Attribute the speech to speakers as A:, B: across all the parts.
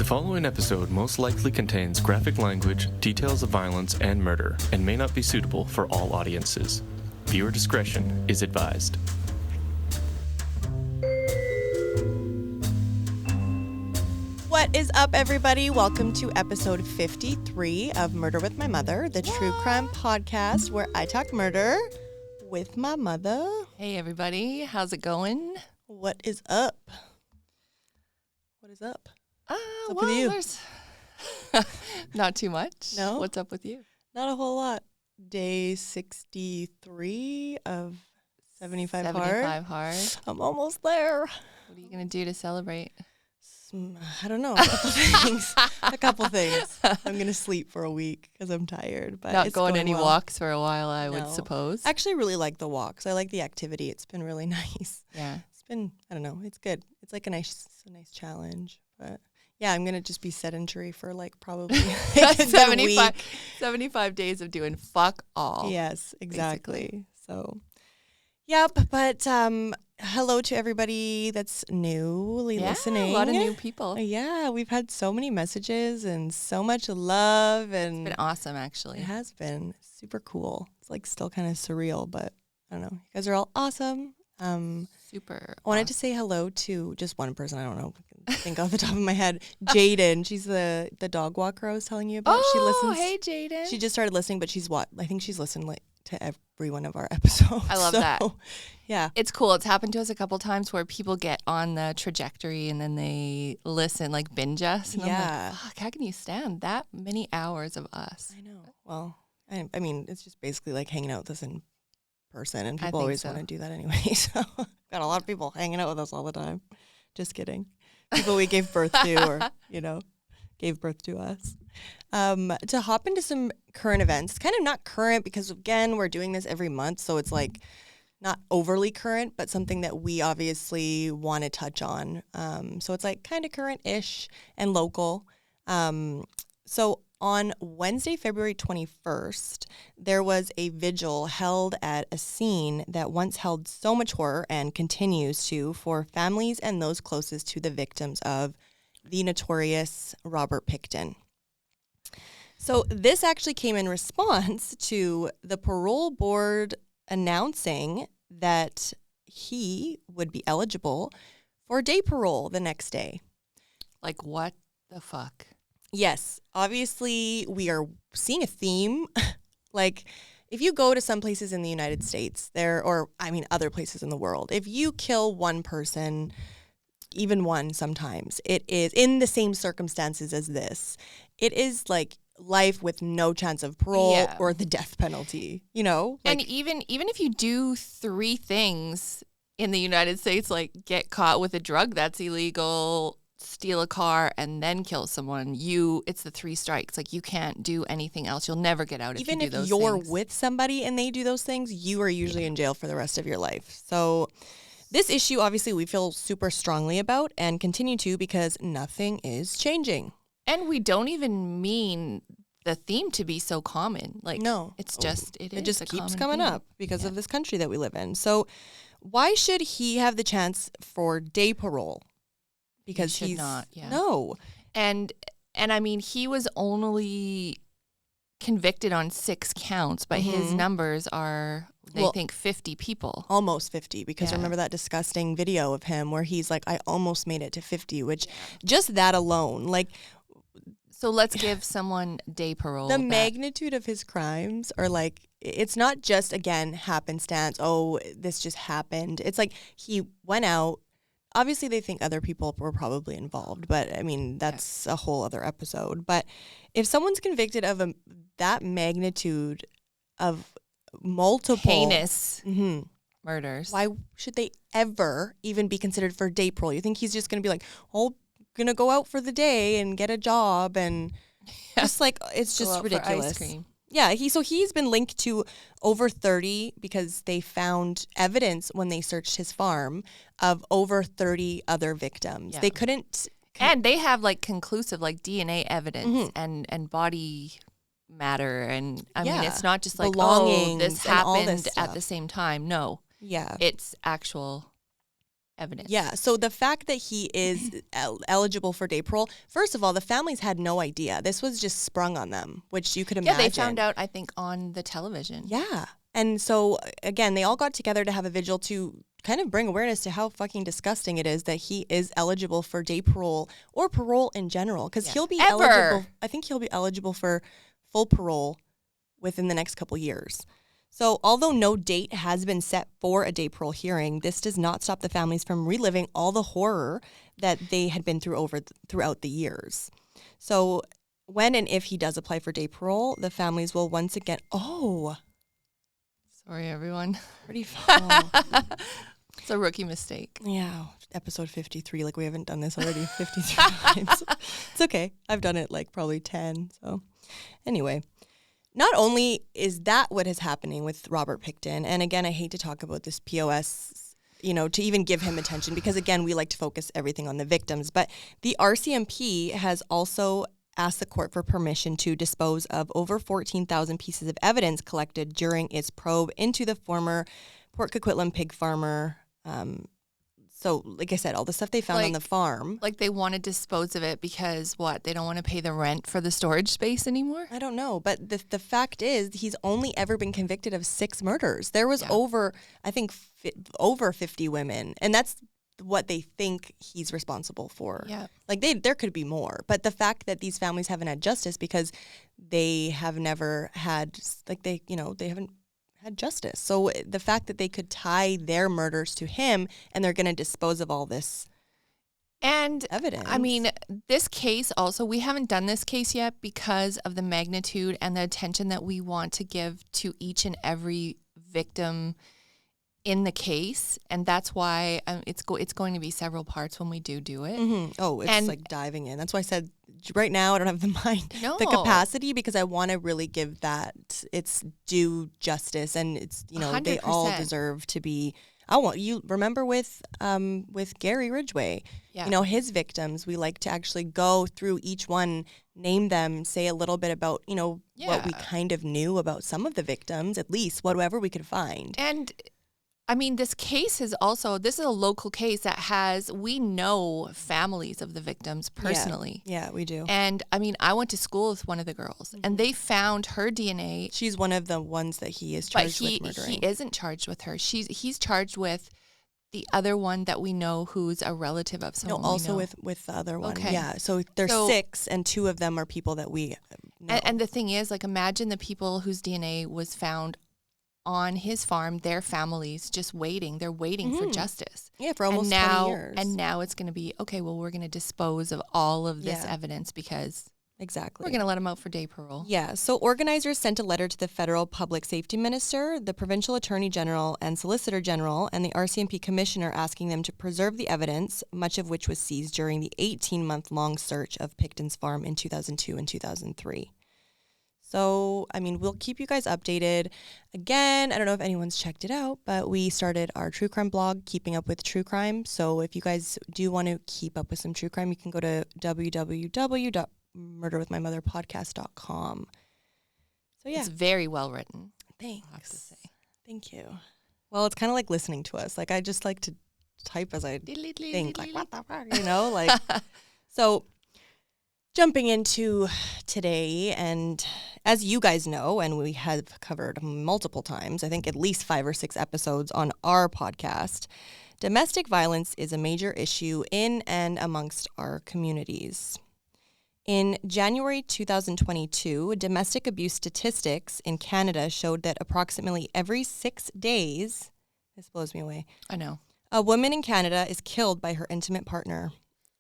A: The following episode most likely contains graphic language, details of violence, and murder, and may not be suitable for all audiences. Viewer discretion is advised.
B: What is up, everybody? Welcome to episode 53 of Murder with My Mother, the true crime podcast where I talk murder with my mother.
C: Hey, everybody. How's it going?
B: What is up? What is up? What's up with you?
C: There's not too much.
B: No?
C: What's up with you?
B: Not a whole lot. Day 63 of 75 hard. I'm almost there.
C: What are you going to do to celebrate?
B: I don't know. A couple things. I'm going to sleep for a week because I'm tired. But
C: Not
B: it's
C: going
B: going
C: any
B: well.
C: walks for a while, I would
B: No.
C: suppose.
B: I actually really like the walks. I like the activity. It's been really nice.
C: Yeah.
B: It's been, I don't know, it's good. It's like a nice challenge. But yeah, I'm going to just be sedentary for like probably a good week.
C: 75 days of doing fuck all.
B: Yes, exactly. Basically. So, yep. But hello to everybody that's newly listening.
C: A lot of new people.
B: Yeah, we've had so many messages and so much love. And
C: It's been awesome, actually.
B: It has been super cool. It's like still kind of surreal, but I don't know. You guys are all awesome.
C: Super.
B: I wanted to say hello to just one person. I don't know. I think off the top of my head. Jaden. She's the dog walker I was telling you about.
C: Oh,
B: she listens.
C: Hey, Jaden.
B: She just started listening, but I think she's listened to every one of our episodes.
C: I love that.
B: Yeah.
C: It's cool. It's happened to us a couple times where people get on the trajectory and then they listen, like binge us. And I'm like, fuck, how can you stand that many hours of us?
B: I know. Well, I mean, it's just basically like hanging out with us in person, and people always want to do that anyway. So got a lot of people hanging out with us all the time. Just kidding. People we gave birth to or, gave birth to us. To hop into some current events, kind of not current because, again, we're doing this every month. So it's like not overly current, but something that we obviously want to touch on. So it's like kind of current-ish and local. So on Wednesday, February 21st, there was a vigil held at a scene that once held so much horror and continues to for families and those closest to the victims of the notorious Robert Pickton. So this actually came in response to the parole board announcing that he would be eligible for day parole the next day.
C: Like, what the fuck?
B: Yes, obviously we are seeing a theme. Like, if you go to some places in the United States, other places in the world, if you kill one person, even one sometimes, it is in the same circumstances as this. It is like life with no chance of parole or the death penalty,
C: And even if you do three things in the United States, like get caught with a drug that's illegal, steal a car, and then kill someone, it's the three strikes. Like, you can't do anything else. You'll never get out if you do those things. Even if you're
B: with somebody and they do those things, you are usually in jail for the rest of your life. So this issue, obviously, we feel super strongly about and continue to because nothing is changing.
C: And we don't even mean the theme to be so common. Like,
B: no,
C: it's just, it
B: just keeps coming up because of this country that we live in. So why should he have the chance for day parole? Because he's not. Yeah. No.
C: And I mean, he was only convicted on 6 counts, but his numbers are, they think 50 people.
B: Almost 50, because remember that disgusting video of him where he's like, I almost made it to 50, which just that alone, like.
C: So let's give someone day parole.
B: The magnitude of his crimes are like, it's not just, again, happenstance. Oh, this just happened. It's like he went out. Obviously, they think other people were probably involved, but I mean, that's a whole other episode. But if someone's convicted of that magnitude of multiple
C: heinous murders,
B: why should they ever even be considered for day parole? You think he's just going to be like, oh, going to go out for the day and get a job and just like, it's just ridiculous.
C: Ice cream.
B: Yeah, he's been linked to over 30 because they found evidence when they searched his farm of over 30 other victims. Yeah. They couldn't.
C: And they have like conclusive like DNA evidence and body matter. And I mean, it's not just like, this happened at the same time. No.
B: Yeah.
C: It's actual evidence.
B: Yeah. So the fact that he is eligible for day parole, first of all, the families had no idea. This was just sprung on them, which you could imagine.
C: Yeah, they found out, I think, on the television.
B: Yeah. And so, again, they all got together to have a vigil to kind of bring awareness to how fucking disgusting it is that he is eligible for day parole or parole in general. Because he'll be eligible. I think he'll be eligible for full parole within the next couple years. So although no date has been set for a day parole hearing, this does not stop the families from reliving all the horror that they had been through throughout the years. So when and if he does apply for day parole, the families will once again... Oh...
C: Sorry, everyone.
B: Pretty fun.
C: It's a rookie mistake.
B: Yeah, episode 53. Like, we haven't done this already 53 times. It's okay. I've done it like probably 10. So anyway, not only is that what is happening with Robert Pickton, and again, I hate to talk about this POS, to even give him attention, because again, we like to focus everything on the victims, but the RCMP has also asked the court for permission to dispose of over 14,000 pieces of evidence collected during its probe into the former Port Coquitlam pig farmer. So, like I said, all the stuff they found on the farm.
C: Like, they want to dispose of it because, what, they don't want to pay the rent for the storage space anymore?
B: I don't know. But the fact is, he's only ever been convicted of 6 murders. There was over 50 women. And that's what they think he's responsible for.
C: Yeah.
B: Like, there could be more. But the fact that these families haven't had justice because they have never had, like, they haven't had justice. So the fact that they could tie their murders to him and they're going to dispose of all this evidence.
C: I mean, this case also, we haven't done this case yet because of the magnitude and the attention that we want to give to each and every victim in the case, and that's why it's going to be several parts when we do it.
B: Mm-hmm. Oh, it's like diving in. That's why I said right now I don't have the capacity, because I want to really give that its due justice, and it's 100%. They all deserve to be. I want you remember with Gary Ridgway, his victims. We like to actually go through each one, name them, say a little bit about what we kind of knew about some of the victims, at least whatever we could find.
C: And I mean, this case is this is a local case that we know families of the victims personally.
B: Yeah, we do.
C: And I mean, I went to school with one of the girls, and they found her DNA.
B: She's one of the ones that he is charged with murdering.
C: He isn't charged with her. He's charged with the other one that we know, who's a relative of someone.
B: No, also
C: we know.
B: with the other one.
C: Okay.
B: Yeah, so there's 6, and 2 of them are people that we know.
C: And the thing is, like, imagine the people whose DNA was found on his farm, their families just waiting. They're waiting for justice.
B: Yeah, for almost 20 years.
C: And now it's going to be, okay, well, we're going to dispose of all of this evidence because
B: exactly.
C: We're going to let him out for day parole.
B: Yeah, so organizers sent a letter to the federal public safety minister, the provincial attorney general and solicitor general, and the RCMP commissioner, asking them to preserve the evidence, much of which was seized during the 18-month-long search of Pickton's farm in 2002 and 2003. So, I mean, we'll keep you guys updated. Again, I don't know if anyone's checked it out, but we started our true crime blog, Keeping Up with True Crime. So if you guys do want to keep up with some true crime, you can go to www.murderwithmymotherpodcast.com. So, yeah.
C: It's very well written.
B: Thanks.
C: I have to say.
B: Thank you. Well, it's kind of like listening to us. Like, I just like to type as I think. Like, what the fuck? Like, so... Jumping into today, and as you guys know, and we have covered multiple times, I think at least 5 or 6 episodes on our podcast, domestic violence is a major issue in and amongst our communities. In January 2022, domestic abuse statistics in Canada showed that approximately every 6 days, this blows me away,
C: I know,
B: a woman in Canada is killed by her intimate partner.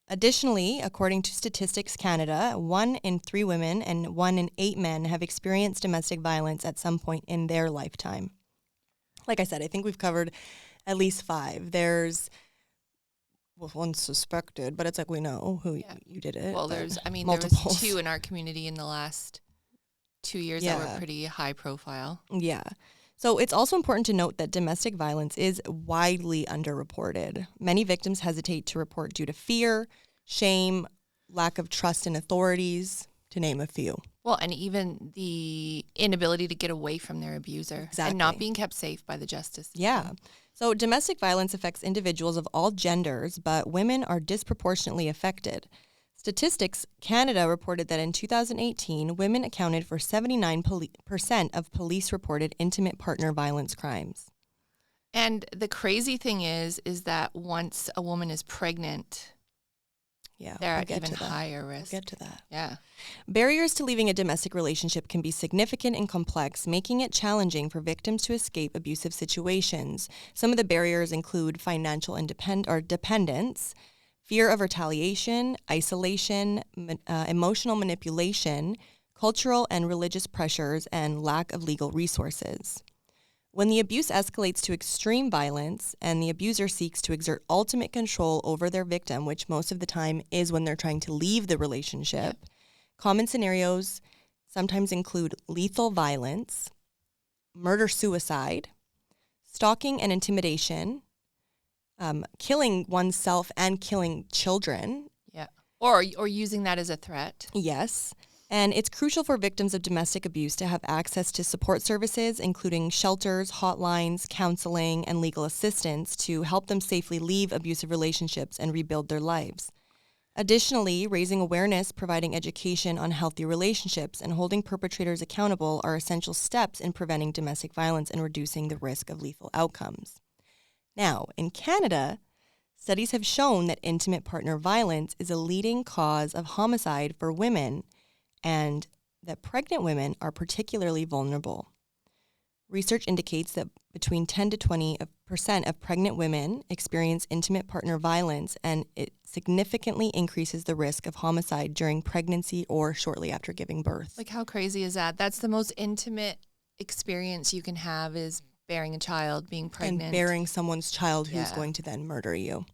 B: Additionally, according to Statistics Canada, 1 in 3 women and 1 in 8 men have experienced domestic violence at some point in their lifetime. Like I said, I think we've covered at least 5. There's, one suspected, but it's like we know who you did it.
C: Well, there was 2 in our community in the last 2 years that were pretty high profile.
B: Yeah. So it's also important to note that domestic violence is widely underreported. Many victims hesitate to report due to fear, shame, lack of trust in authorities, to name a few.
C: Well, and even the inability to get away from their abuser.
B: Exactly.
C: And not being kept safe by the justice system.
B: Yeah. So domestic violence affects individuals of all genders, but women are disproportionately affected. Statistics Canada reported that in 2018, women accounted for 79% of police-reported intimate partner violence crimes.
C: And the crazy thing is that once a woman is pregnant, they're at even higher risk.
B: We'll get to that.
C: Yeah.
B: Barriers to leaving a domestic relationship can be significant and complex, making it challenging for victims to escape abusive situations. Some of the barriers include financial dependence, fear of retaliation, isolation, emotional manipulation, cultural and religious pressures, and lack of legal resources. When the abuse escalates to extreme violence and the abuser seeks to exert ultimate control over their victim, which most of the time is when they're trying to leave the relationship, common scenarios sometimes include lethal violence, murder-suicide, stalking and intimidation, killing oneself and killing children.
C: Yeah. Or using that as a threat.
B: Yes. And it's crucial for victims of domestic abuse to have access to support services, including shelters, hotlines, counseling, and legal assistance to help them safely leave abusive relationships and rebuild their lives. Additionally, raising awareness, providing education on healthy relationships, and holding perpetrators accountable are essential steps in preventing domestic violence and reducing the risk of lethal outcomes. Now, in Canada, studies have shown that intimate partner violence is a leading cause of homicide for women, and that pregnant women are particularly vulnerable. Research indicates that between 10 to 20% of pregnant women experience intimate partner violence, and it significantly increases the risk of homicide during pregnancy or shortly after giving birth.
C: Like, how crazy is that? That's the most intimate experience you can have, is bearing a child, being pregnant.
B: And bearing someone's child who's going to then murder you.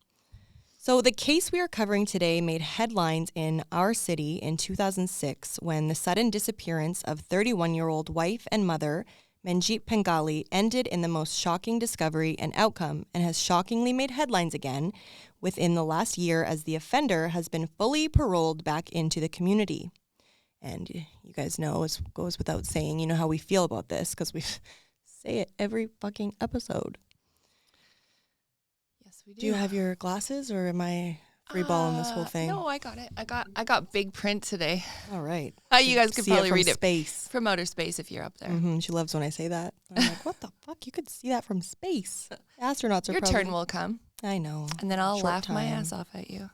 B: So the case we are covering today made headlines in our city in 2006 when the sudden disappearance of 31-year-old wife and mother Manjit Panghali ended in the most shocking discovery and outcome, and has shockingly made headlines again within the last year as the offender has been fully paroled back into the community. And you guys know, it goes without saying, you know how we feel about this because we say it every fucking episode.
C: We do.
B: Do you have your glasses, or am I free balling this whole thing?
C: No, I got it. I got big print today.
B: All right.
C: You guys could probably read
B: space.
C: From outer space if you're up there.
B: Mm-hmm. She loves when I say that. I'm like, what the fuck? You could see that from space. Astronauts are
C: Your turn will come.
B: I know.
C: And then I'll laugh my ass off at you.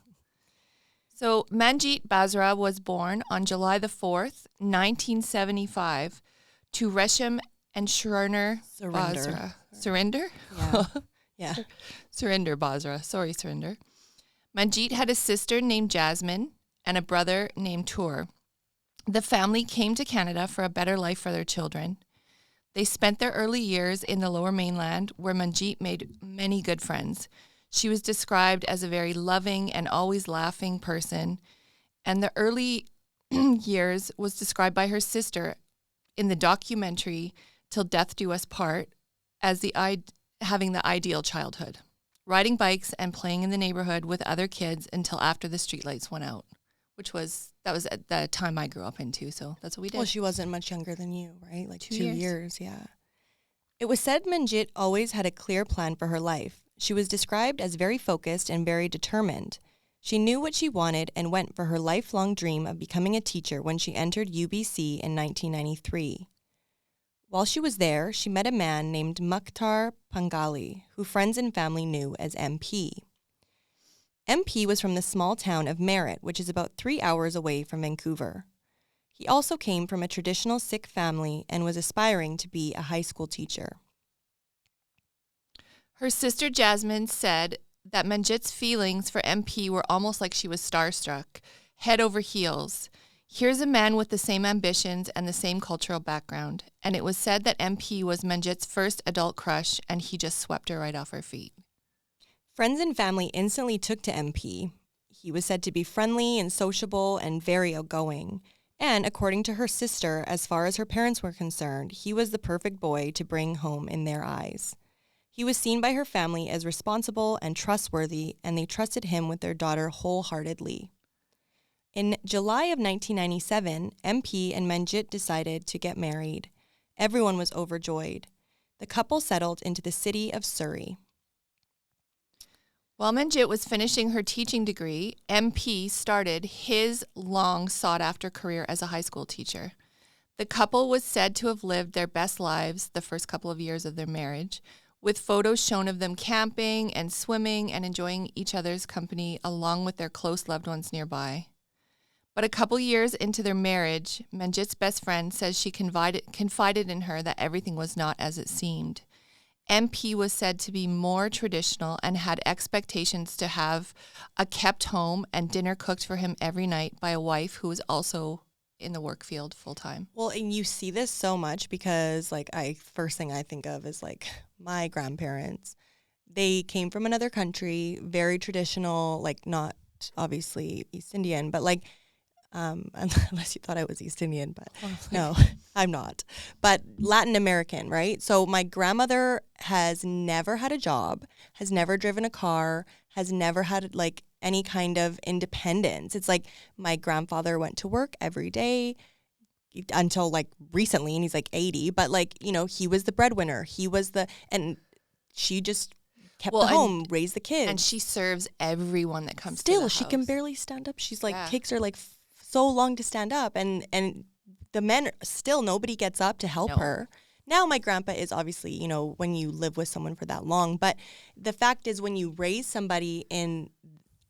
C: So Manjit Basra was born on July the 4th, 1975, to Resham and Surinder Basra. Surinder?
B: Yeah. Yeah.
C: Surinder Basra. Sorry, Surinder. Manjit had a sister named Jasmine and a brother named Tour. The family came to Canada for a better life for their children. They spent their early years in the Lower Mainland, where Manjit made many good friends. She was described as a very loving and always laughing person, and the early years was described by her sister in the documentary Till Death Do Us Part as having the ideal childhood, riding bikes and playing in the neighborhood with other kids until after the streetlights went out, that was at the time I grew up in too, so that's what we did.
B: Well, she wasn't much younger than you, right? Like
C: 2
B: years, yeah. It was said Manjit always had a clear plan for her life. She was described as very focused and very determined. She knew what she wanted and went for her lifelong dream of becoming a teacher when she entered UBC in 1993. While she was there, she met a man named Mukhtar Panghali, who friends and family knew as MP. MP was from the small town of Merritt, which is about 3 hours away from Vancouver. He also came from a traditional Sikh family and was aspiring to be a high school teacher.
C: Her sister Jasmine said that Manjit's feelings for MP were almost like she was starstruck, head over heels. Here's a man with the same ambitions and the same cultural background, and it was said that MP was Manjit's first adult crush, and he just swept her right off her feet.
B: Friends and family instantly took to MP. He was said to be friendly and sociable and very outgoing. And according to her sister, as far as her parents were concerned, he was the perfect boy to bring home in their eyes. He was seen by her family as responsible and trustworthy, and they trusted him with their daughter wholeheartedly. In July of 1997, MP and Manjit decided to get married. Everyone was overjoyed. The couple settled into the city of Surrey.
C: While Manjit was finishing her teaching degree, MP started his long sought-after career as a high school teacher. The couple was said to have lived their best lives the first couple of years of their marriage, with photos shown of them camping and swimming and enjoying each other's company along with their close loved ones nearby. But a couple years into their marriage, Manjit's best friend says she confided in her that everything was not as it seemed. MP was said to be more traditional and had expectations to have a kept home and dinner cooked for him every night by a wife who was also in the work field full time.
B: Well, and you see this so much because first thing I think of is like my grandparents. They came from another country, very traditional, like not obviously East Indian, but like unless you thought I was East Indian, but no, I'm not. But Latin American, right? So my grandmother has never had a job, has never driven a car, has never had like any kind of independence. It's like my grandfather went to work every day until like recently, and he's like 80, but like, you know, he was the breadwinner. And she just kept the home, raised the kids.
C: And she serves everyone that comes to the house.
B: Still, she can barely stand up. She's like, takes her like so long to stand up, and the men still, nobody gets up to help her. Now my grandpa is obviously, you know, when you live with someone for that long, but the fact is when you raise somebody and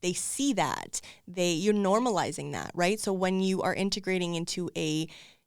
B: they see that, you're normalizing that, right? So when you are integrating into a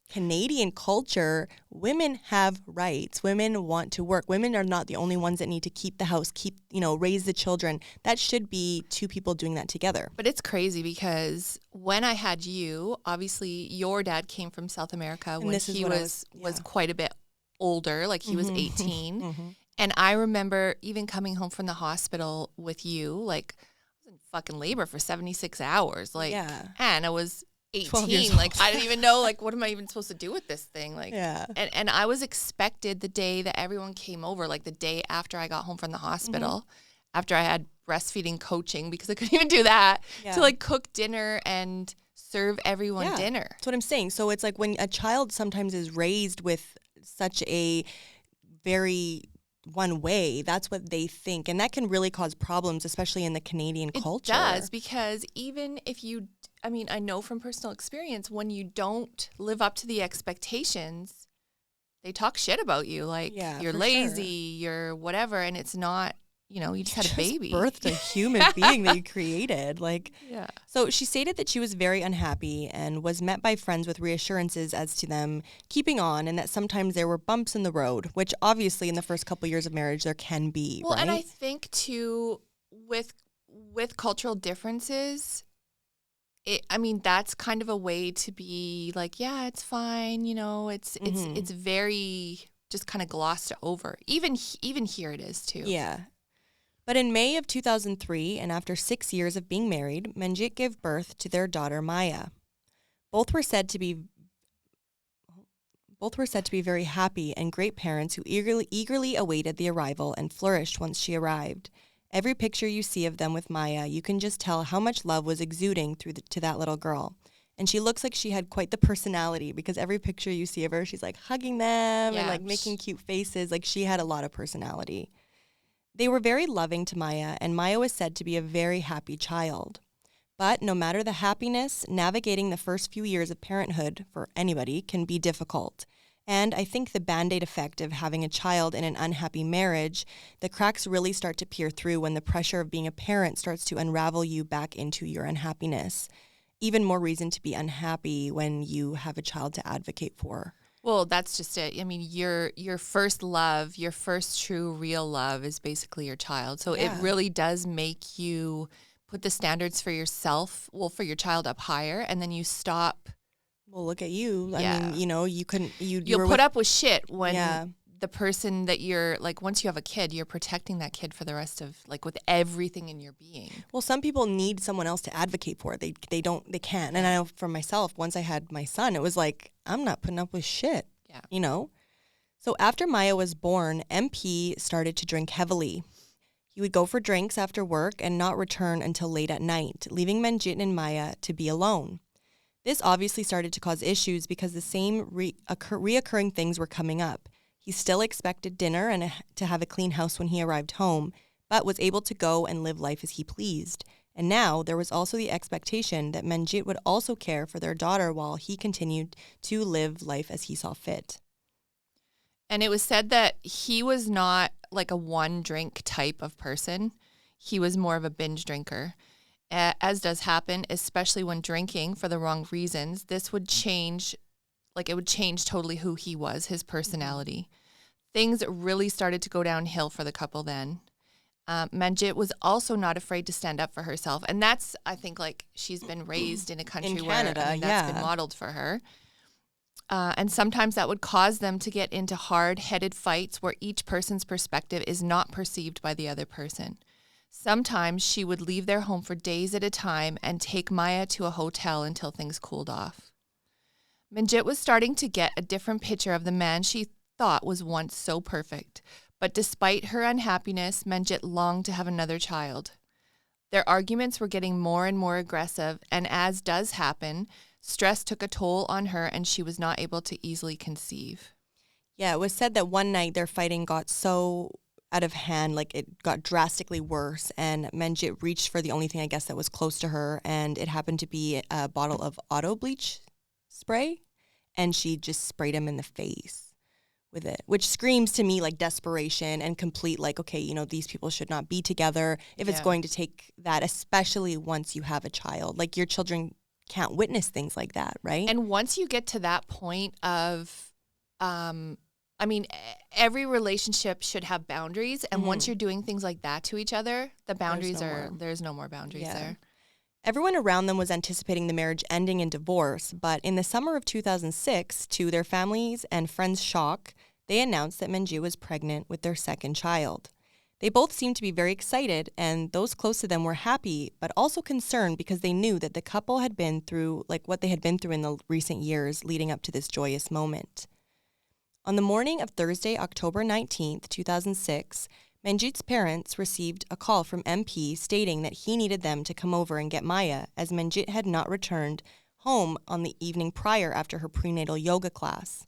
B: Canadian culture, women have rights. Women want to work. Women are not the only ones that need to keep the house, raise the children. That should be two people doing that together.
C: But it's crazy because when I had you, obviously your dad came from South America when he was quite a bit older, like he was 18.
B: Mm-hmm.
C: And I remember even coming home from the hospital with you, like I was in fucking labor for 76 hours. Like, and I was 18, like I didn't even know, like, what am I even supposed to do with this thing? Like, and I was expected the day that everyone came over, like the day after I got home from the hospital, after I had breastfeeding coaching, because I couldn't even do that, to like cook dinner and serve everyone dinner.
B: That's what I'm saying. So it's like when a child sometimes is raised with such a very one way, that's what they think. And that can really cause problems, especially in the Canadian culture.
C: It does, because even if you, I mean, I know from personal experience, when you don't live up to the expectations, they talk shit about you. Like, you're lazy, you're whatever. And it's not, you know, you just had a baby.
B: Birthed a human being that you created. Like, So she stated that she was very unhappy and was met by friends with reassurances as to them keeping on, and that sometimes there were bumps in the road, which obviously in the first couple of years of marriage there can be.
C: Well,
B: right?
C: And I think too, with cultural differences, that's kind of a way to be like, yeah, it's fine. You know, it's very just kind of glossed over. Even here it is too.
B: Yeah. But in May of 2003, and after 6 years of being married, Manjit gave birth to their daughter Maya. Both were said to be very happy and great parents who eagerly awaited the arrival and flourished once she arrived. Every picture you see of them with Maya, you can just tell how much love was exuding to that little girl. And she looks like she had quite the personality, because every picture you see of her, she's like hugging them and like making cute faces. Like, she had a lot of personality. They were very loving to Maya, and Maya was said to be a very happy child. But no matter the happiness, navigating the first few years of parenthood for anybody can be difficult. And I think the Band-Aid effect of having a child in an unhappy marriage, the cracks really start to peer through when the pressure of being a parent starts to unravel you back into your unhappiness. Even more reason to be unhappy when you have a child to advocate for.
C: Well, that's just it. I mean, your first love, your first true real love is basically your child. So it really does make you put the standards for yourself, for your child up higher, and then you stop.
B: Well, look at you. I mean, you know,
C: you'll put up with shit when the person that you're, like, once you have a kid, you're protecting that kid for the rest of, like, with everything in your being.
B: Well, some people need someone else to advocate for. They can't. And I know for myself, once I had my son, it was like, I'm not putting up with shit, you know? So after Maya was born, MP started to drink heavily. He would go for drinks after work and not return until late at night, leaving Manjit and Maya to be alone. This obviously started to cause issues because the same reoccurring things were coming up. He still expected dinner and to have a clean house when he arrived home, but was able to go and live life as he pleased. And now there was also the expectation that Manjit would also care for their daughter while he continued to live life as he saw fit.
C: And it was said that he was not like a one drink type of person. He was more of a binge drinker. As does happen, especially when drinking for the wrong reasons, this would change, like it would change totally who he was, his personality. Things really started to go downhill for the couple then. Manjit was also not afraid to stand up for herself. And that's, I think, like she's been raised in a country
B: in Canada,
C: where that's been modeled for her. And sometimes that would cause them to get into hard-headed fights where each person's perspective is not perceived by the other person. Sometimes she would leave their home for days at a time and take Maya to a hotel until things cooled off. Manjit was starting to get a different picture of the man she thought was once so perfect. But despite her unhappiness, Manjit longed to have another child. Their arguments were getting more and more aggressive, and as does happen, stress took a toll on her and she was not able to easily conceive.
B: Yeah, it was said that one night their fighting got so out of hand, like it got drastically worse, and Manjit reached for the only thing I guess that was close to her, and it happened to be a bottle of auto bleach spray, and she just sprayed him in the face with it, which screams to me like desperation and complete like, okay, you know, these people should not be together if it's going to take that, especially once you have a child. Like your children can't witness things like that, right?
C: And once you get to that point of, I mean, every relationship should have boundaries. And once you're doing things like that to each other, the boundaries there's no more boundaries there.
B: Everyone around them was anticipating the marriage ending in divorce, but in the summer of 2006, to their families' and friends' shock, they announced that Manjit was pregnant with their second child. They both seemed to be very excited, and those close to them were happy, but also concerned because they knew that the couple had been through like what they had been through in the recent years leading up to this joyous moment. On the morning of Thursday, October 19th, 2006, Manjit's parents received a call from MP stating that he needed them to come over and get Maya, as Manjit had not returned home on the evening prior after her prenatal yoga class.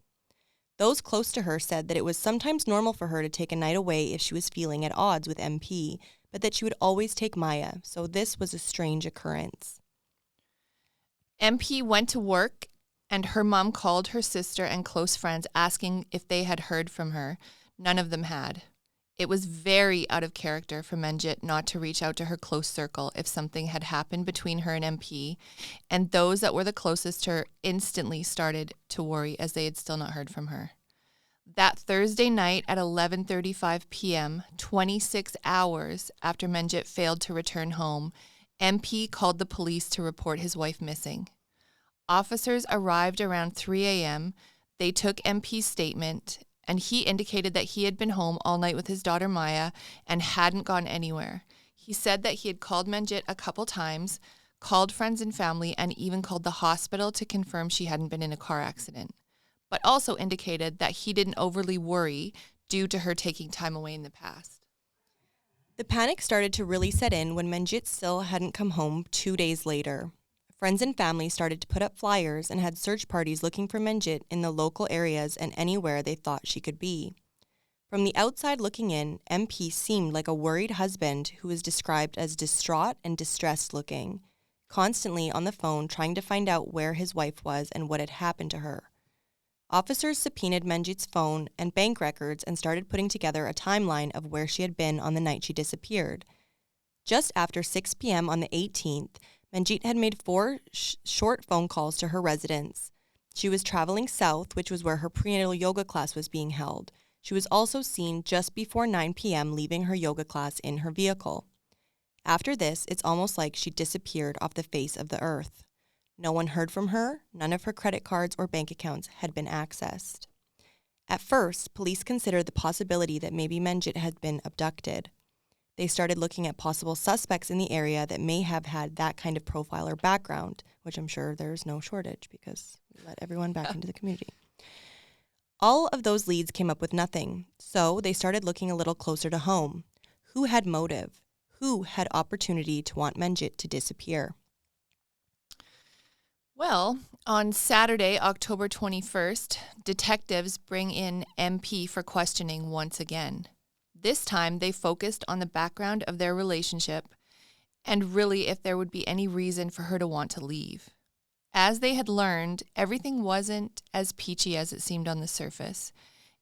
B: Those close to her said that it was sometimes normal for her to take a night away if she was feeling at odds with MP, but that she would always take Maya, so this was a strange occurrence.
C: MP went to work, and her mom called her sister and close friends asking if they had heard from her. None of them had. It was very out of character for Manjit not to reach out to her close circle if something had happened between her and MP, and those that were the closest to her instantly started to worry as they had still not heard from her. That Thursday night at 11:35 p.m., 26 hours after Manjit failed to return home, MP called the police to report his wife missing. Officers arrived around 3 a.m. They took MP's statement, and he indicated that he had been home all night with his daughter Maya and hadn't gone anywhere. He said that he had called Manjit a couple times, called friends and family, and even called the hospital to confirm she hadn't been in a car accident, but also indicated that he didn't overly worry due to her taking time away in the past.
B: The panic started to really set in when Manjit still hadn't come home 2 days later. Friends and family started to put up flyers and had search parties looking for Manjit in the local areas and anywhere they thought she could be. From the outside looking in, MP seemed like a worried husband who was described as distraught and distressed looking, constantly on the phone trying to find out where his wife was and what had happened to her. Officers subpoenaed Manjit's phone and bank records and started putting together a timeline of where she had been on the night she disappeared. Just after 6 p.m. on the 18th, Manjit had made 4 short phone calls to her residence. She was traveling south, which was where her prenatal yoga class was being held. She was also seen just before 9 p.m. leaving her yoga class in her vehicle. After this, it's almost like she disappeared off the face of the earth. No one heard from her. None of her credit cards or bank accounts had been accessed. At first, police considered the possibility that maybe Manjit had been abducted. They started looking at possible suspects in the area that may have had that kind of profile or background, which I'm sure there's no shortage because we let everyone back into the community. All of those leads came up with nothing, so they started looking a little closer to home. Who had motive? Who had opportunity to want Manjit to disappear?
C: Well, on Saturday, October 21st, detectives bring in MP for questioning once again. This time, they focused on the background of their relationship and really if there would be any reason for her to want to leave. As they had learned, everything wasn't as peachy as it seemed on the surface.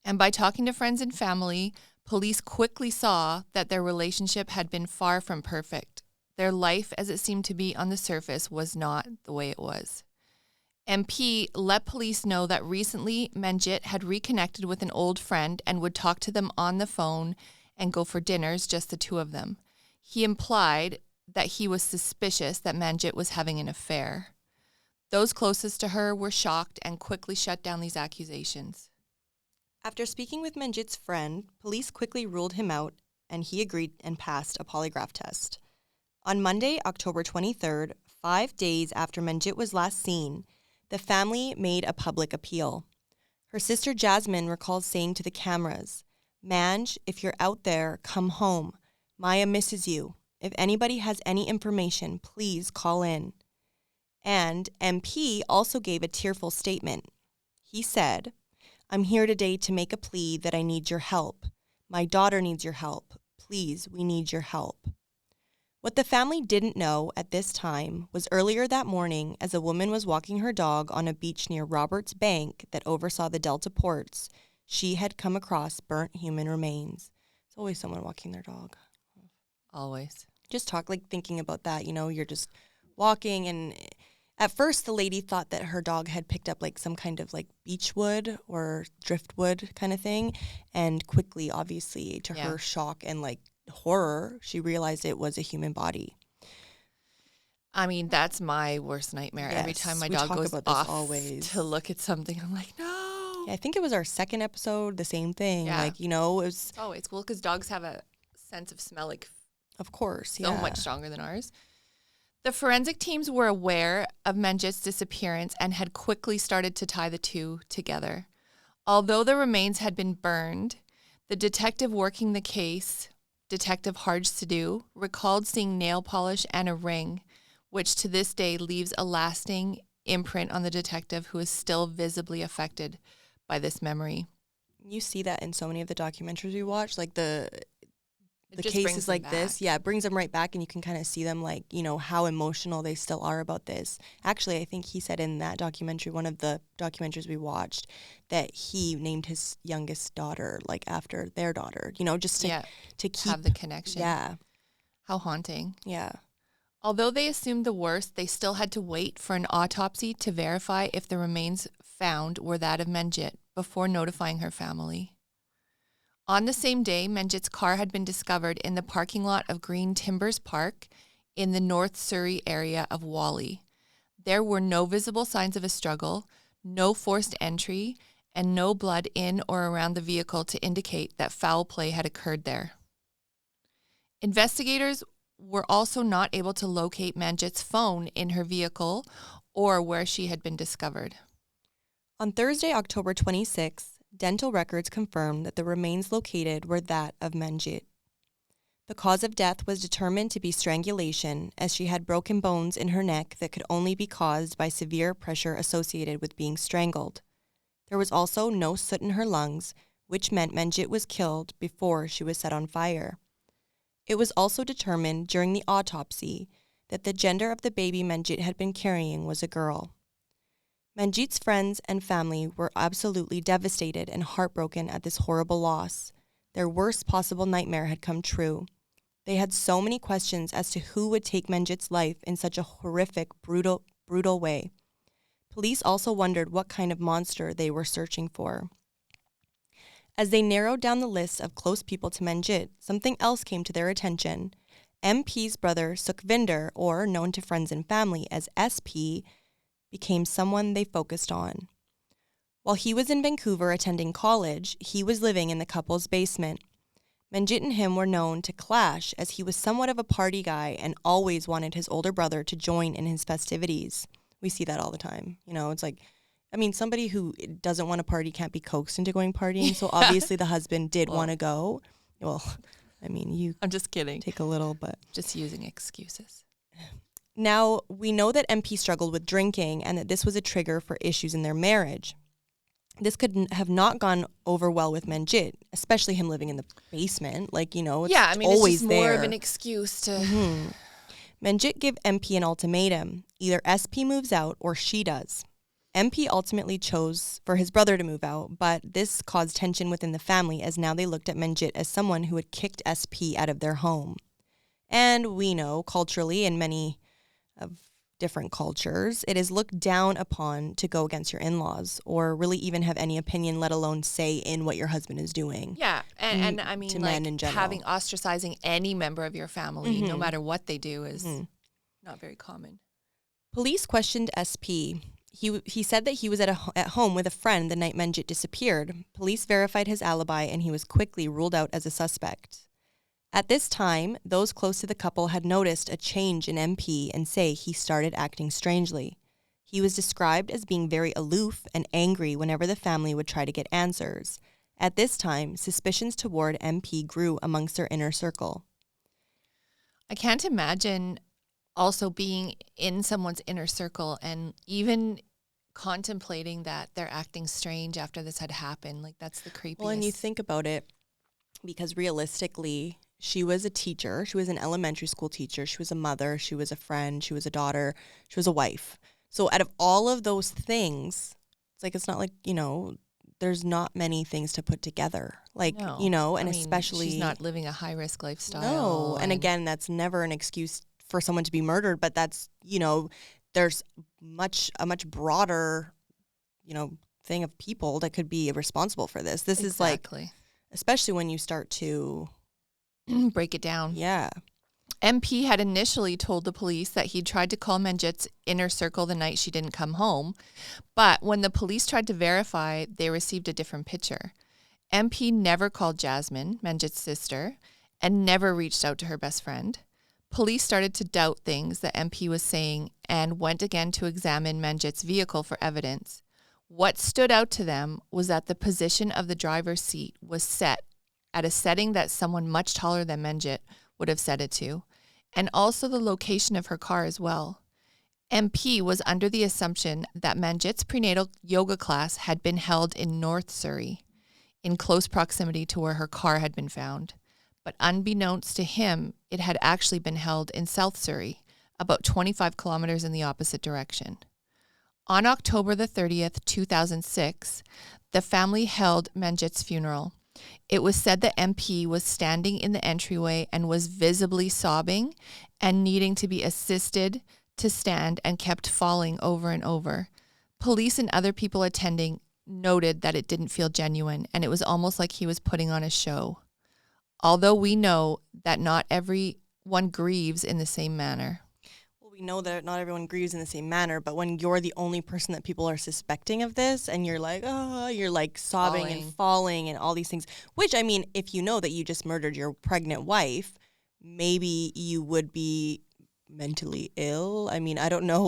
C: And by talking to friends and family, police quickly saw that their relationship had been far from perfect. Their life, as it seemed to be on the surface, was not the way it was. MP let police know that recently Manjit had reconnected with an old friend and would talk to them on the phone and go for dinners, just the two of them. He implied that he was suspicious that Manjit was having an affair. Those closest to her were shocked and quickly shut down these accusations.
B: After speaking with Manjit's friend, police quickly ruled him out, and he agreed and passed a polygraph test. On Monday, October 23rd, 5 days after Manjit was last seen, the family made a public appeal. Her sister Jasmine recalls saying to the cameras, "Manj, if you're out there, come home. Maya misses you. If anybody has any information, please call in." And MP also gave a tearful statement. He said, "I'm here today to make a plea that I need your help. My daughter needs your help. Please, we need your help." What the family didn't know at this time was earlier that morning, as a woman was walking her dog on a beach near Roberts Bank that oversaw the Delta ports, she had come across burnt human remains. It's always someone walking their dog.
C: Always.
B: Just thinking about that, you're just walking, and at first the lady thought that her dog had picked up some kind of beech wood or driftwood kind of thing, and quickly, obviously, to her shock and horror, she realized it was a human body.
C: I mean, that's my worst nightmare.
B: Yes,
C: every time my
B: we
C: dog
B: talk
C: goes
B: about this
C: off
B: always.
C: to look at something, I'm like, no.
B: Yeah, I think it was our second episode, the same thing.
C: Yeah.
B: It was...
C: It's always cool because dogs have a sense of smell
B: Of course,
C: so much stronger than ours. The forensic teams were aware of Manjit's disappearance and had quickly started to tie the two together. Although the remains had been burned, the detective working the case, Detective Harj Sidhu, recalled seeing nail polish and a ring, which to this day leaves a lasting imprint on the detective, who is still visibly affected by this memory.
B: You see that in so many of the documentaries we watch, the
C: just
B: cases like
C: brings them
B: this.
C: back.
B: Yeah, it brings them right back, and you can kind of see them how emotional they still are about this. Actually, I think he said in that documentary, one of the documentaries we watched, that he named his youngest daughter after their daughter, just to keep...
C: have the connection.
B: Yeah.
C: How haunting.
B: Yeah.
C: Although they assumed the worst, they still had to wait for an autopsy to verify if the remains found were that of Manjit before notifying her family. On the same day, Manjit's car had been discovered in the parking lot of Green Timbers Park in the North Surrey area of Whalley. There were no visible signs of a struggle, no forced entry, and no blood in or around the vehicle to indicate that foul play had occurred there. Investigators were also not able to locate Manjit's phone in her vehicle or where she had been discovered.
B: On Thursday, October 26th, dental records confirmed that the remains located were that of Manjit. The cause of death was determined to be strangulation, as she had broken bones in her neck that could only be caused by severe pressure associated with being strangled. There was also no soot in her lungs, which meant Manjit was killed before she was set on fire. It was also determined during the autopsy that the gender of the baby Manjit had been carrying was a girl. Manjit's friends and family were absolutely devastated and heartbroken at this horrible loss. Their worst possible nightmare had come true. They had so many questions as to who would take Manjit's life in such a horrific, brutal way. Police also wondered what kind of monster they were searching for. As they narrowed down the list of close people to Manjit, something else came to their attention. MP's brother, Sukhvinder, or known to friends and family as SP, became someone they focused on. While he was in Vancouver attending college, he was living in the couple's basement. Manjit and him were known to clash, as he was somewhat of a party guy and always wanted his older brother to join in his festivities. We see that all the time. It's somebody who doesn't want to party can't be coaxed into going partying, so obviously the husband did want to go. Well, I'm
C: just kidding.
B: Take a little, but...
C: Just using excuses.
B: Now, we know that MP struggled with drinking and that this was a trigger for issues in their marriage. This could have not gone over well with Manjit, especially him living in the basement. Like, it's always
C: it's just more
B: there.
C: of an excuse to...
B: Mm-hmm. Manjit gave MP an ultimatum. Either SP moves out or she does. MP ultimately chose for his brother to move out, but this caused tension within the family as now they looked at Manjit as someone who had kicked SP out of their home. And we know, culturally, in many of different cultures, it is looked down upon to go against your in-laws or really even have any opinion, let alone say in what your husband is doing.
C: Yeah, and I mean,
B: to
C: like,
B: men in general.
C: ostracizing any member of your family, no matter what they do, is not very common.
B: Police questioned SP. He said that he was at home with a friend the night Manjit disappeared. Police verified his alibi and he was quickly ruled out as a suspect. At this time, those close to the couple had noticed a change in MP and say he started acting strangely. He was described as being very aloof and angry whenever the family would try to get answers. At this time, suspicions toward MP grew amongst their inner circle.
C: I can't imagine also being in someone's inner circle and even contemplating that they're acting strange after this had happened. Like, that's the creepiest.
B: Well, and you think about it, because realistically, she was a teacher. She was an elementary school teacher. She was a mother. She was a friend. She was a daughter. She was a wife. So out of all of those things, it's not like, there's not many things to put together. Like,
C: no.
B: and
C: I mean,
B: especially...
C: she's not living a high-risk lifestyle.
B: No, and again, that's never an excuse for someone to be murdered, but that's, there's a much broader, thing of people that could be responsible for this. This is like, especially when you start to
C: break it down.
B: Yeah.
C: MP had initially told the police that he tried to call Manjit's inner circle the night she didn't come home, but when the police tried to verify, they received a different picture. MP never called Jasmine, Manjit's sister, and never reached out to her best friend. Police started to doubt things that MP was saying and went again to examine Manjit's vehicle for evidence. What stood out to them was that the position of the driver's seat was set at a setting that someone much taller than Manjit would have set it to, and also the location of her car as well. MP was under the assumption that Manjit's prenatal yoga class had been held in North Surrey, in close proximity to where her car had been found. But unbeknownst to him, it had actually been held in South Surrey, about 25 kilometers in the opposite direction. On October the 30th, 2006, the family held Manjit's funeral. It was said that MP was standing in the entryway and was visibly sobbing and needing to be assisted to stand and kept falling over and over. Police and other people attending noted that it didn't feel genuine and it was almost like he was putting on a show. Although we know that not everyone grieves in the same manner.
B: Well, we know that not everyone grieves in the same manner, but when you're the only person that people are suspecting of this and you're like, you're like sobbing and falling and all these things, which, I mean, if you know that you just murdered your pregnant wife, maybe you would be mentally ill. I mean, I don't know,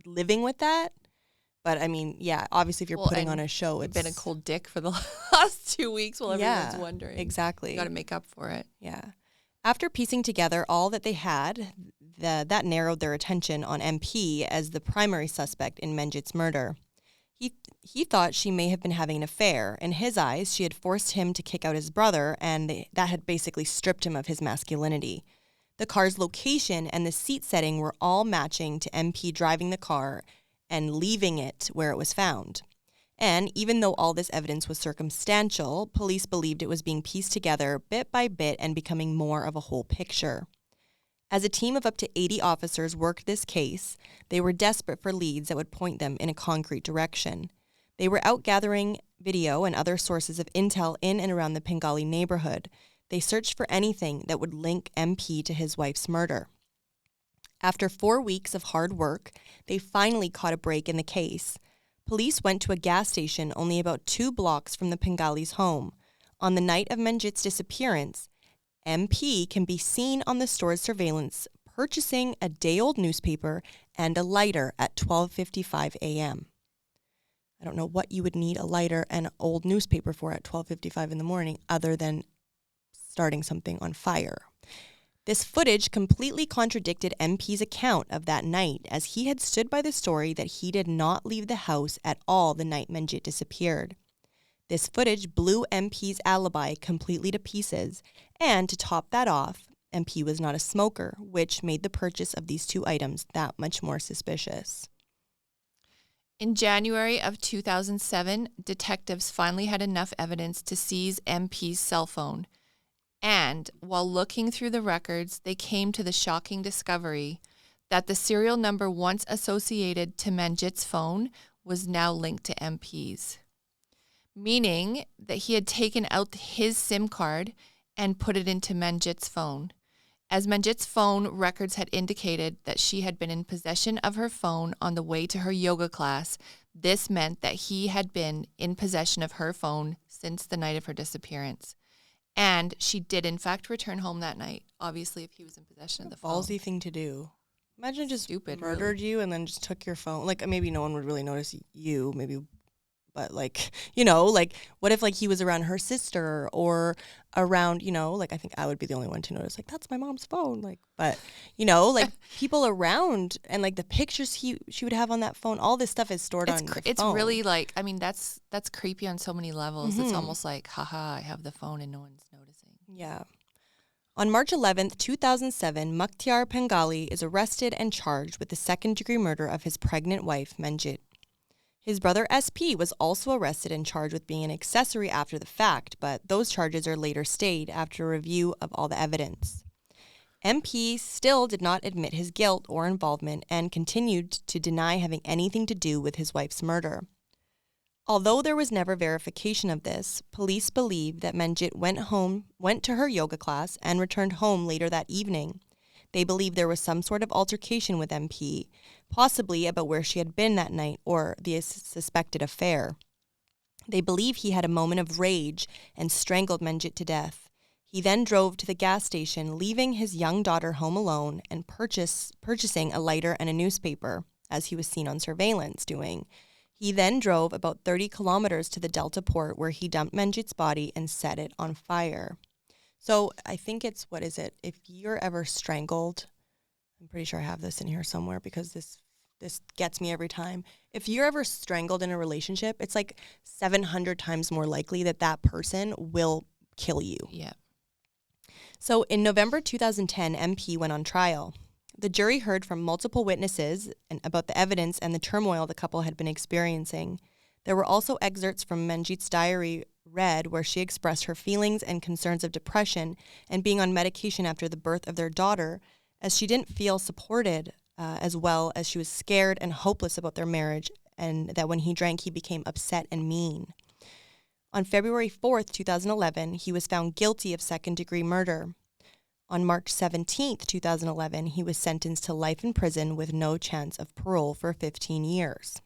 B: living with that. But, I mean, yeah, obviously if you're putting on a show, it's
C: been a cold dick for the last 2 weeks while everyone's wondering.
B: Exactly.
C: You got to make up for it.
B: Yeah. After piecing together all that they had, that narrowed their attention on MP as the primary suspect in Manjit's murder. He thought she may have been having an affair. In his eyes, she had forced him to kick out his brother, and that had basically stripped him of his masculinity. The car's location and the seat setting were all matching to MP driving the car and leaving it where it was found. And even though all this evidence was circumstantial, police believed it was being pieced together bit by bit and becoming more of a whole picture. As a team of up to 80 officers worked this case, they were desperate for leads that would point them in a concrete direction. They were out gathering video and other sources of intel in and around the Panghali neighborhood. They searched for anything that would link MP to his wife's murder. After 4 weeks of hard work, they finally caught a break in the case. Police went to a gas station only about 2 blocks from the Panghali's home. On the night of Manjit's disappearance, MP can be seen on the store's surveillance purchasing a day-old newspaper and a lighter at 12:55 a.m. I don't know what you would need a lighter and an old newspaper for at 12:55 in the morning other than starting something on fire. This footage completely contradicted MP's account of that night, as he had stood by the story that he did not leave the house at all the night Manjit disappeared. This footage blew MP's alibi completely to pieces, and to top that off, MP was not a smoker, which made the purchase of these two items that much more suspicious.
C: In January of 2007, detectives finally had enough evidence to seize MP's cell phone. And while looking through the records, they came to the shocking discovery that the serial number once associated to Manjit's phone was now linked to MP's, meaning that he had taken out his SIM card and put it into Manjit's phone. As Manjit's phone records had indicated that she had been in possession of her phone on the way to her yoga class, this meant that he had been in possession of her phone since the night of her disappearance. And she did, in fact, return home that night, obviously, if he was in possession of the phone.
B: Ballsy thing to do. Imagine just
C: Stupid,
B: murdered you and then just took your phone. Like, maybe no one would really notice you, maybe, but, like, you know, like, what if, like, he was around her sister or around, you know, like, I think I would be the only one to notice, like, that's my mom's phone. Like, but, you know, like, people around and, like, the pictures she would have on that phone, all this stuff is stored on the phone.
C: It's really, like, I mean, that's creepy on so many levels.
B: Mm-hmm.
C: It's almost like, haha, I have the phone and no one's noticing.
B: Yeah. On March 11th, 2007, Murder Panghali is arrested and charged with the second-degree murder of his pregnant wife, Manjit. His brother SP was also arrested and charged with being an accessory after the fact, but those charges are later stayed after a review of all the evidence. MP still did not admit his guilt or involvement and continued to deny having anything to do with his wife's murder. Although there was never verification of this, police believe that Manjit went to her yoga class and returned home later that evening. They believe there was some sort of altercation with MP, possibly about where she had been that night or the suspected affair. They believe he had a moment of rage and strangled Manjit to death. He then drove to the gas station, leaving his young daughter home alone and purchasing a lighter and a newspaper, as he was seen on surveillance doing. He then drove about 30 kilometers to the Delta port where he dumped Manjit's body and set it on fire. So I think it's, what is it? If you're ever strangled, I'm pretty sure I have this in here somewhere because this gets me every time. If you're ever strangled in a relationship, it's like 700 times more likely that that person will kill you.
C: Yeah.
B: So in November 2010, MP went on trial. The jury heard from multiple witnesses about the evidence and the turmoil the couple had been experiencing. There were also excerpts from Manjit's diary read where she expressed her feelings and concerns of depression and being on medication after the birth of their daughter, as she didn't feel supported as well as she was scared and hopeless about their marriage, and that when he drank, he became upset and mean. On February 4th, 2011, he was found guilty of second-degree murder. On March 17th, 2011, he was sentenced to life in prison with no chance of parole for 15 years.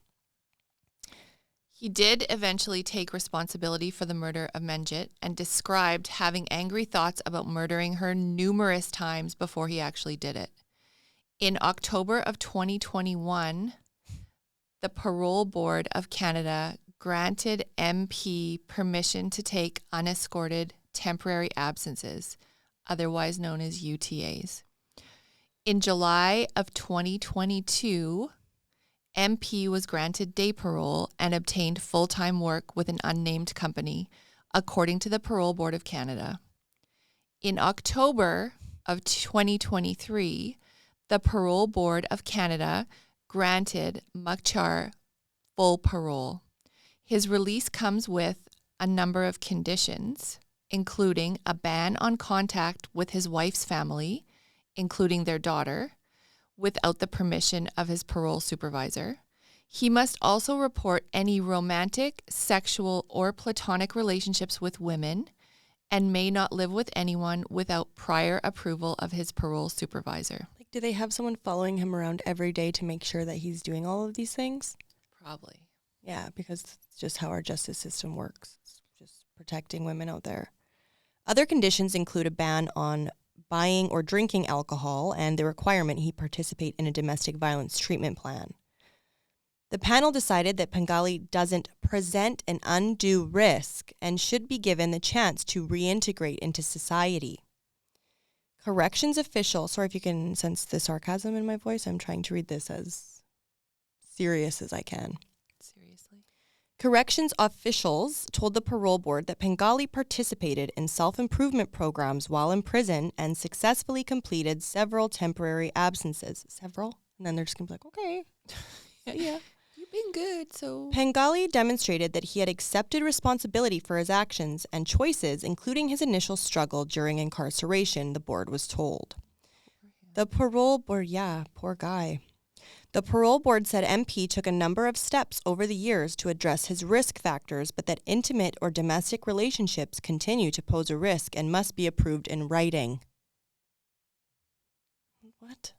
C: He did eventually take responsibility for the murder of Manjit and described having angry thoughts about murdering her numerous times before he actually did it. In October of 2021, the Parole Board of Canada granted MP permission to take unescorted temporary absences, otherwise known as UTAs. In July of 2022, MP was granted day parole and obtained full-time work with an unnamed company, according to the Parole Board of Canada. In October of 2023, the Parole Board of Canada granted Murder full parole. His release comes with a number of conditions, including a ban on contact with his wife's family, including their daughter, without the permission of his parole supervisor. He must also report any romantic, sexual, or platonic relationships with women and may not live with anyone without prior approval of his parole supervisor.
B: Like, do they have someone following him around every day to make sure that he's doing all of these things?
C: Probably.
B: Yeah, because it's just how our justice system works. It's just protecting women out there. Other conditions include a ban on buying or drinking alcohol and the requirement he participate in a domestic violence treatment plan. The panel decided that Panghali doesn't present an undue risk and should be given the chance to reintegrate into society. Corrections official. Sorry if you can sense the sarcasm in my voice. I'm trying to read this as serious as I can.
C: Seriously.
B: Corrections officials told the parole board that Panghali participated in self-improvement programs while in prison and successfully completed several temporary absences. Several? And then they're just going to be like, okay. Yeah.
C: You've been good, so...
B: Panghali demonstrated that he had accepted responsibility for his actions and choices, including his initial struggle during incarceration, the board was told. The parole board, poor guy. The parole board said MP took a number of steps over the years to address his risk factors, but that intimate or domestic relationships continue to pose a risk and must be approved in writing. What?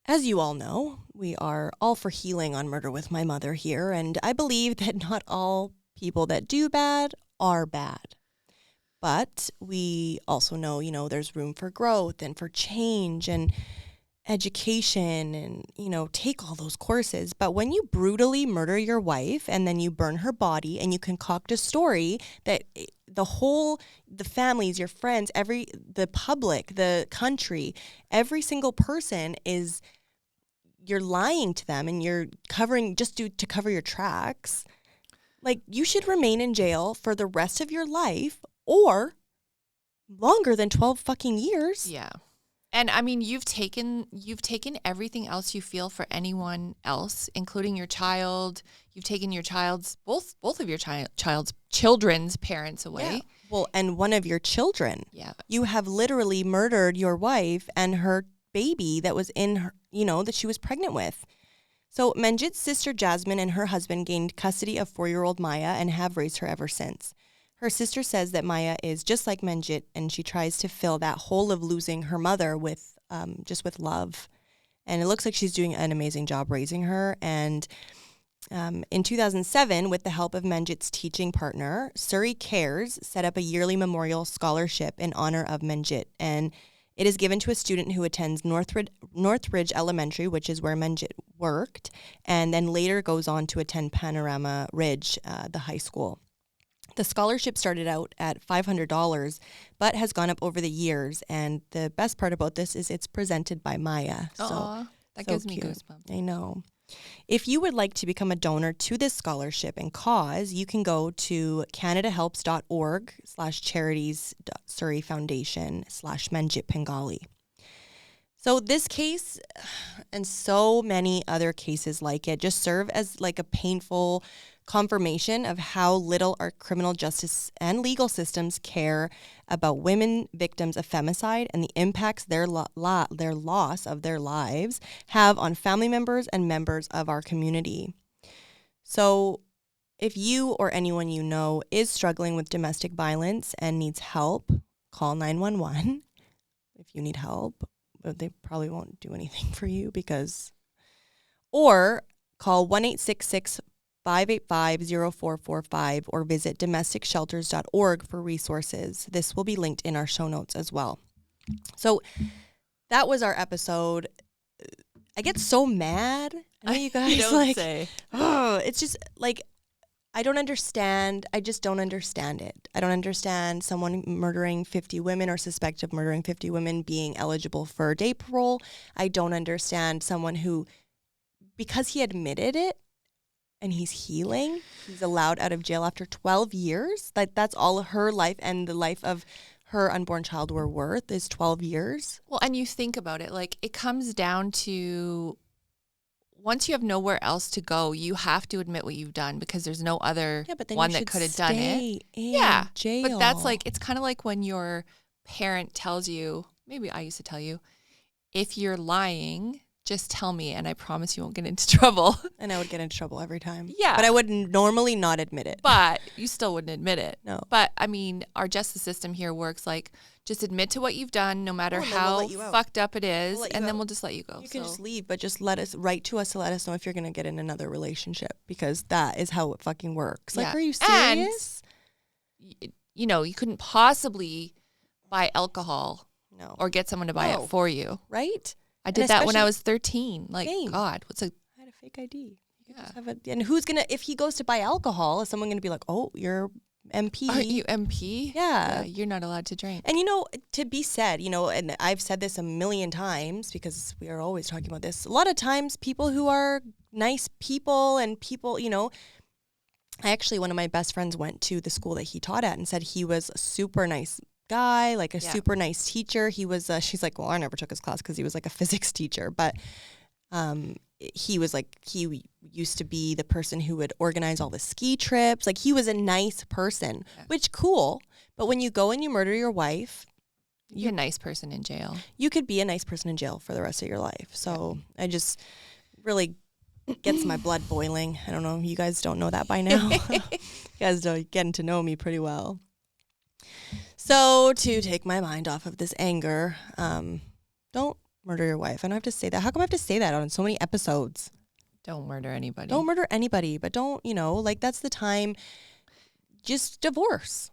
B: As you all know, we are all for healing on Murder with My Mother here, and I believe that not all people that do bad are bad. But we also know, there's room for growth and for change and education and, take all those courses. But when you brutally murder your wife and then you burn her body and you concoct a story that the families, your friends, the public, the country, every single person you're lying to them and you're covering just to cover your tracks. Like, you should remain in jail for the rest of your life or longer than 12 fucking years.
C: Yeah. And I mean, you've taken everything else you feel for anyone else, including your child. You've taken your both of your children's parents away.
B: Yeah. Well, and one of your children.
C: Yeah.
B: You have literally murdered your wife and her baby that was in her, that she was pregnant with. So Manjit's sister Jasmine and her husband gained custody of 4-year-old Maya and have raised her ever since. Her sister says that Maya is just like Manjit, and she tries to fill that hole of losing her mother with just with love. And it looks like she's doing an amazing job raising her. And in 2007, with the help of Manjit's teaching partner, Surrey Cares set up a yearly memorial scholarship in honor of Manjit. And it is given to a student who attends Northridge Elementary, which is where Manjit worked, and then later goes on to attend Panorama Ridge, the high school. The scholarship started out at $500, but has gone up over the years. And the best part about this is it's presented by Maya.
C: Aww, that gives me goosebumps.
B: I know. If you would like to become a donor to this scholarship and cause, you can go to canadahelps.org/charities.surrey foundation/Manjit Panghali. So this case and so many other cases like it just serve as like a painful confirmation of how little our criminal justice and legal systems care about women victims of femicide and the impacts their loss of their lives have on family members and members of our community. So if you or anyone you know is struggling with domestic violence and needs help, call 911 if you need help. But they probably won't do anything for you or call 1-866-585-0445 or visit domesticshelters.org for resources. This will be linked in our show notes as well. So that was our episode. I get so mad. I know you guys it's just like, I don't understand. I just don't understand it. I don't understand someone murdering 50 women or suspect of murdering 50 women being eligible for day parole. I don't understand someone who, because he admitted it and he's healing, he's allowed out of jail after 12 years. That's all her life and the life of her unborn child were worth is 12 years.
C: Well, and you think about it, like it comes down to once you have nowhere else to go, you have to admit what you've done because there's no other one that could have done it.
B: Jail.
C: But that's like, it's kind of like when your parent tells you, maybe I used to tell you, if you're lying, just tell me and I promise you won't get into trouble.
B: And I would get into trouble every time.
C: Yeah.
B: But I would normally not admit it.
C: But you still wouldn't admit it.
B: No.
C: But I mean, our justice system here works like just admit to what you've done, no matter how fucked up it is, and then we'll just let you go.
B: You can just leave, but just write to us to let us know if you're going to get in another relationship because that is how it fucking works. Like, are you serious?
C: And, you couldn't possibly buy alcohol or get someone to buy it for you.
B: Right?
C: I did that when I was 13. Like, same. God, I
B: had a fake ID. Yeah. And who's going to, if he goes to buy alcohol, is someone going to be like, oh, you're MP.
C: Aren't you MP?
B: Yeah.
C: You're not allowed to drink.
B: And, to be said, and I've said this a million times because we are always talking about this. A lot of times people who are nice people and people, actually, one of my best friends went to the school that he taught at and said he was a super nice guy, like a super nice teacher. He was, she's like, well, I never took his class because he was like a physics teacher, but he was like, he used to be the person who would organize all the ski trips. Like he was a nice person, which cool. But when you go and you murder your wife,
C: you're a nice person in jail.
B: You could be a nice person in jail for the rest of your life. So I just really gets my blood boiling. I don't know. You guys don't know that by now. You guys are getting to know me pretty well. So to take my mind off of this anger, don't murder your wife. I don't have to say that. How come I have to say that on so many episodes?
C: Don't murder anybody.
B: Don't murder anybody, but don't, that's the time. Just divorce.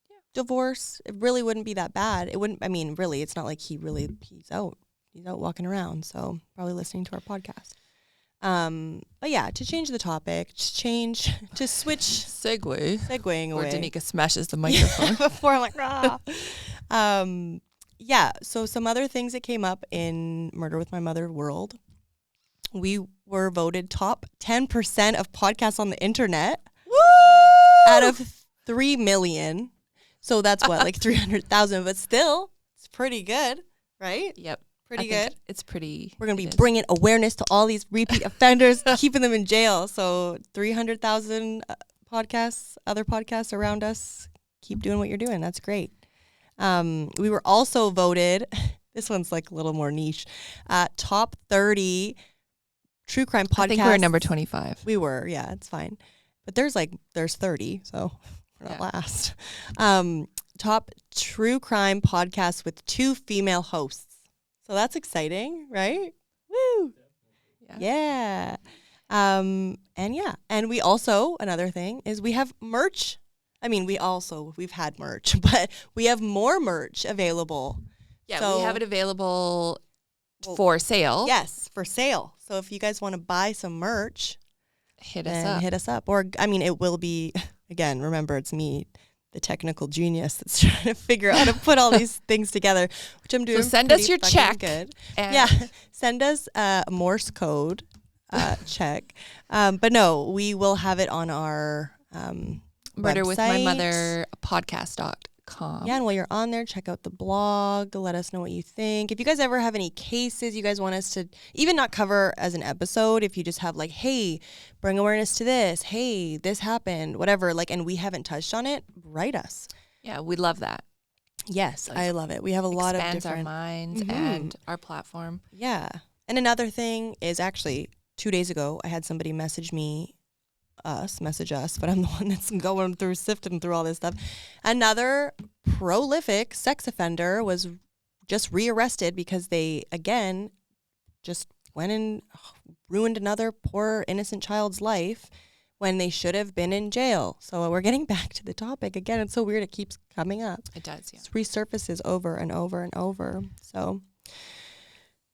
B: Yeah. Divorce. It really wouldn't be that bad. It wouldn't, really, it's not like he's out. He's out walking around. So probably listening to our podcast. But yeah, to change the topic, to switch. Segueing away.
C: Or Danica smashes the microphone.
B: Before I'm like, rah. Yeah, so some other things that came up in Murder with My Mother world. We were voted top 10% of podcasts on the internet. Woo! Out of 3 million. So that's what, like 300,000, but still, it's pretty good, right?
C: Yep.
B: Pretty good.
C: It's pretty.
B: We're going to be bringing awareness to all these repeat offenders, keeping them in jail. So 300,000 podcasts, other podcasts around us, keep doing what you're doing. That's great. We were also voted, this one's like a little more niche, top 30 true crime podcasts.
C: I think we're number 25.
B: We were, yeah, it's fine. But there's 30, so we're not last. Top true crime podcasts with 2 female hosts. So that's exciting, right? Woo! Yeah. And we also, another thing is we have merch. We've had merch, but we have more merch available.
C: Yeah, so, we have it available for sale.
B: Yes, for sale. So if you guys want to buy some merch,
C: hit us
B: up. Or, it will be, again, remember, it's me, the technical genius that's trying to figure out how to put all these things together, which I'm doing.
C: So send us your check.
B: Good. Send us a Morse code check. But no, we will have it on our
C: Murder
B: website.
C: with My Mother podcast.com.
B: Yeah, and while you're on there, check out the blog. Let us know what you think. If you guys ever have any cases you guys want us to even not cover as an episode, if you just have like, hey, bring awareness to this. Hey, this happened, whatever, and we haven't touched on it, write us.
C: Yeah, we love that.
B: Yes, I love it. We have a lot of different...
C: Expands our minds and our platform.
B: Yeah. And another thing is actually 2 days ago, I had somebody message us, but I'm the one that's sifting through all this stuff. Another prolific sex offender was just rearrested because they, again, just went and ruined another poor innocent child's life when they should have been in jail. So we're getting back to the topic. Again, it's so weird. It keeps coming up.
C: It does, yeah.
B: It resurfaces over and over and over. So...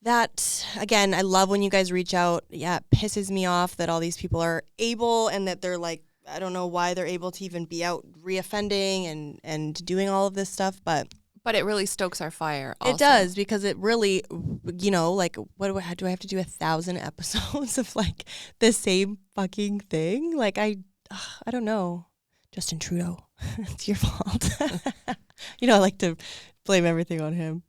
B: that, again, I love when you guys reach out. Yeah, it pisses me off that all these people are able and that they're like, I don't know why they're able to even be out reoffending and doing all of this stuff. But
C: it really stokes our fire also.
B: It does, because it really, what do I have to do 1,000 episodes of the same fucking thing? I don't know. Justin Trudeau, it's your fault. I like to blame everything on him.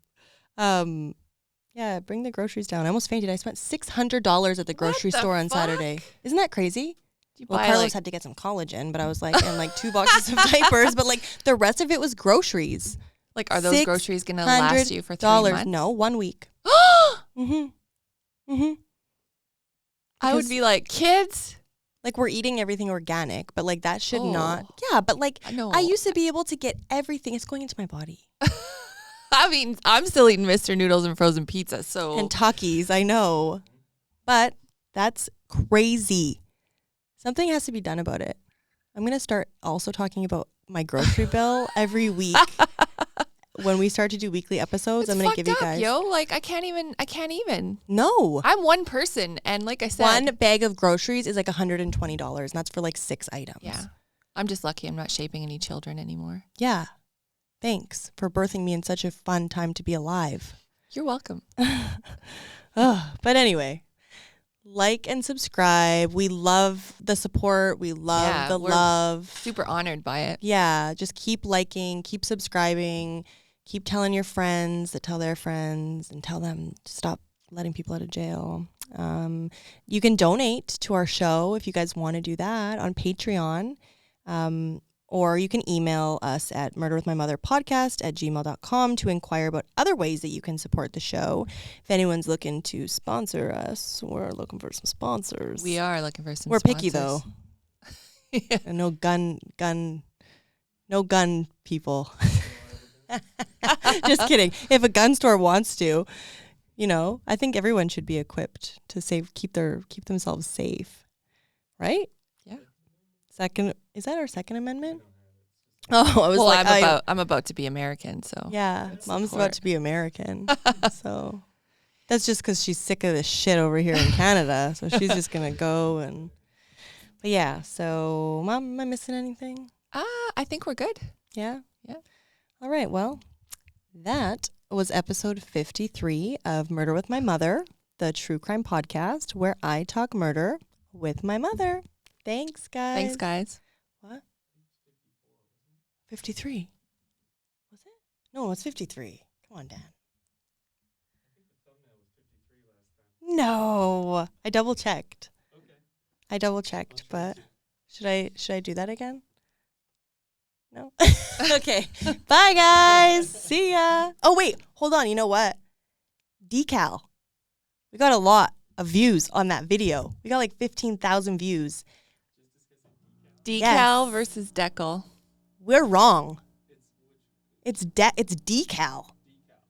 B: Yeah, bring the groceries down. I almost fainted. I spent $600 at the grocery store on Saturday. Isn't that crazy? Carlos had to get some collagen, but I was and 2 boxes of diapers, but the rest of it was groceries.
C: Are those groceries going to last you for 3 months?
B: No, 1 week.
C: I would be like, kids.
B: We're eating everything organic, but that should not. Yeah, but I used to be able to get everything. It's going into my body.
C: I'm still eating Mr. Noodles and frozen pizza, so...
B: And Takis, I know. But that's crazy. Something has to be done about it. I'm going to start also talking about my grocery bill every week. When we start to do weekly episodes, I'm going to give you guys...
C: I can't even.
B: No.
C: I'm one person, and like I said...
B: One bag of groceries is $120, and that's for 6 items.
C: Yeah. I'm just lucky I'm not shaping any children anymore.
B: Yeah. Thanks for birthing me in such a fun time to be alive.
C: You're welcome.
B: But anyway, like and subscribe. We love the support. We love the love.
C: Super honored by it.
B: Yeah, just keep liking, keep subscribing, keep telling your friends that tell their friends and tell them to stop letting people out of jail. You can donate to our show if you guys want to do that on Patreon. Or you can email us at murderwithmymotherpodcast@gmail.com to inquire about other ways that you can support the show. If anyone's looking to sponsor us, we're looking for some sponsors.
C: We are looking for some
B: We're
C: sponsors.
B: picky, though. Yeah. And no gun people. Just kidding. If a gun store wants to, I think everyone should be equipped to keep themselves safe. Right? Is that our Second Amendment? Oh, I was
C: I'm about to be American, so
B: yeah, Mom's about to be American, so that's just because she's sick of this shit over here in Canada, so she's just gonna go But yeah, so Mom, am I missing anything?
C: I think we're good.
B: Yeah.
C: Yeah.
B: All right. Well, that was episode 53 of Murder with My Mother, the true crime podcast where I talk murder with my mother. Thanks, guys. What? 53. Was it? No, it's 53. Come on, Dan. No. I double checked. Okay. But should I do that again? No. Okay. Bye, guys. See ya. Oh, wait. Hold on. You know what? Decal. We got a lot of views on that video. We got like 15,000 views.
C: Decal versus decal.
B: We're wrong. It's decal.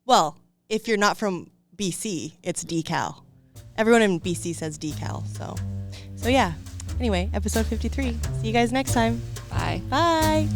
B: Well, if you're not from BC, it's decal. Everyone in BC says decal. So yeah. Anyway, episode 53. See you guys next time.
C: Bye.
B: Bye.